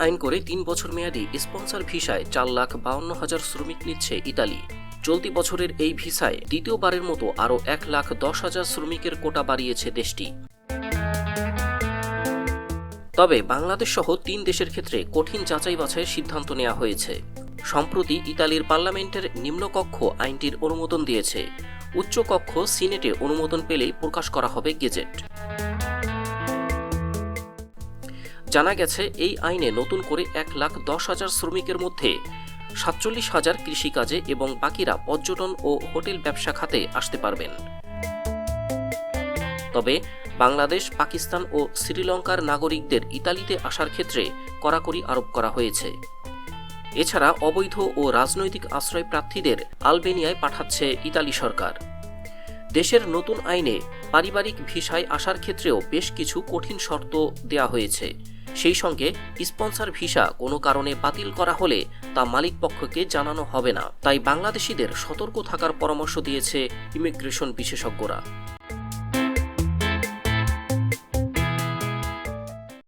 আইন করে ৩ বছর মেয়াদী স্পন্সর ভিসায় ৪,৫২,০০০ শ্রমিক নিচ্ছে ইতালি। চলতি বছরের এই ভিসায় দ্বিতীয়বারের মতো আরও ১,১০,০০০ শ্রমিকের কোটা বাড়িয়েছে দেশটি। তবে বাংলাদেশ সহ ৩ দেশের ক্ষেত্রে কঠিন যাচাই বাছাইয়ের সিদ্ধান্ত নেওয়া হয়েছে। সম্প্রতি ইতালির পার্লামেন্টের নিম্নকক্ষ আইনটির অনুমোদন দিয়েছে। উচ্চকক্ষ সিনেটে অনুমোদন পেলেই প্রকাশ করা হবে গেজেট। জানা গেছে, এই আইনে নতুন করে ১,১০,০০০ শ্রমিকের মধ্যে ৪৭,০০০ কৃষিকাজে এবং বাকিরা পর্যটন ও হোটেল ব্যবসা খাতে আসতে পারবেন। তবে বাংলাদেশ, পাকিস্তান ও শ্রীলঙ্কার নাগরিকদের ইতালিতে আসার ক্ষেত্রে কড়াকড়ি আরোপ করা হয়েছে। এছাড়া অবৈধ ও রাজনৈতিক আশ্রয় প্রার্থীদের আলবেনিয়ায় পাঠাচ্ছে ইতালি সরকার। দেশের নতুন আইনে পারিবারিক ভিসায় আসার ক্ষেত্রেও বেশ কিছু কঠিন শর্ত দেওয়া হয়েছে। সেই সঙ্গে স্পন্সর ভিসা কোনো কারণে বাতিল করা হলে তা মালিকপক্ষকে জানানো হবে না। তাই বাংলাদেশিদের সতর্ক থাকার পরামর্শ দিয়েছে ইমিগ্রেশন বিশেষজ্ঞরা।